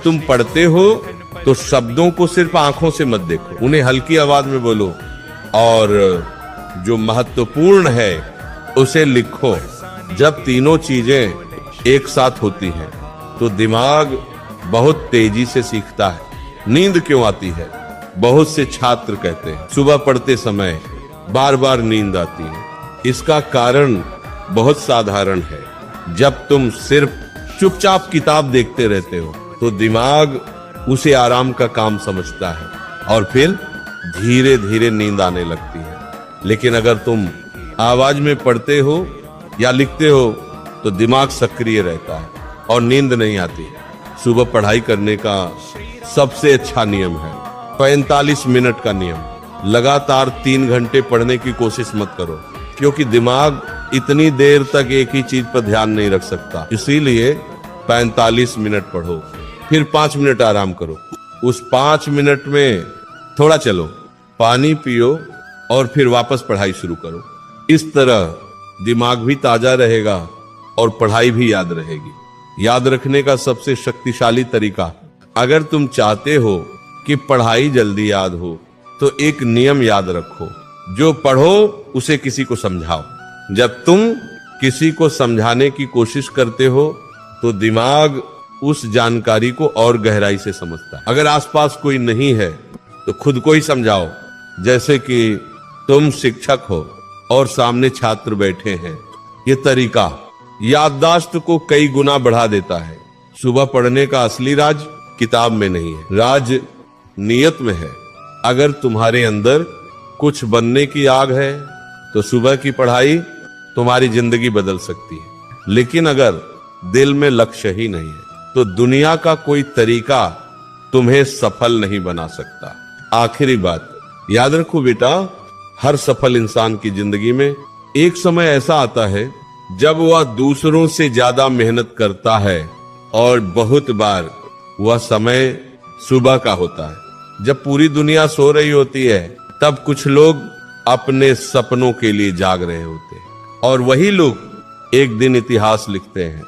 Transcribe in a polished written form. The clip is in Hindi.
तुम पढ़ते हो तो शब्दों को सिर्फ आंखों से मत देखो, उन्हें हल्की आवाज में बोलो और जो महत्वपूर्ण है उसे लिखो। जब तीनों चीजें एक साथ होती हैं तो दिमाग बहुत तेजी से सीखता है। नींद क्यों आती है? बहुत से छात्र कहते हैं सुबह पढ़ते समय बार बार नींद आती है। इसका कारण बहुत साधारण है। जब तुम सिर्फ चुपचाप किताब देखते रहते हो तो दिमाग उसे आराम का काम समझता है और फिर धीरे धीरे नींद आने लगती है। लेकिन अगर तुम आवाज में पढ़ते हो या लिखते हो तो दिमाग सक्रिय रहता है और नींद नहीं आती। सुबह पढ़ाई करने का सबसे अच्छा नियम है 45 मिनट का नियम। लगातार 3 घंटे पढ़ने की कोशिश मत करो, क्योंकि दिमाग इतनी देर तक एक ही चीज पर ध्यान नहीं रख सकता। इसीलिए 45 मिनट पढ़ो, फिर 5 मिनट आराम करो। उस 5 मिनट में थोड़ा चलो, पानी पियो और फिर वापस पढ़ाई शुरू करो। इस तरह दिमाग भी ताजा रहेगा और पढ़ाई भी याद रहेगी। याद रखने का सबसे शक्तिशाली तरीका, अगर तुम चाहते हो कि पढ़ाई जल्दी याद हो तो एक नियम याद रखो, जो पढ़ो उसे किसी को समझाओ। जब तुम किसी को समझाने की कोशिश करते हो तो दिमाग उस जानकारी को और गहराई से समझता है। अगर आसपास कोई नहीं है तो खुद को ही समझाओ, जैसे कि तुम शिक्षक हो और सामने छात्र बैठे हैं। ये तरीका याददाश्त को कई गुना बढ़ा देता है। सुबह पढ़ने का असली राज किताब में नहीं है, राज नियत में है। अगर तुम्हारे अंदर कुछ बनने की आग है तो सुबह की पढ़ाई तुम्हारी जिंदगी बदल सकती है। लेकिन अगर दिल में लक्ष्य ही नहीं है तो दुनिया का कोई तरीका तुम्हें सफल नहीं बना सकता। आखिरी बात याद रखो बेटा, हर सफल इंसान की जिंदगी में एक समय ऐसा आता है जब वह दूसरों से ज्यादा मेहनत करता है, और बहुत बार वह समय सुबह का होता है जब पूरी दुनिया सो रही होती है। तब कुछ लोग अपने सपनों के लिए जाग रहे होते हैं और वही लोग एक दिन इतिहास लिखते हैं।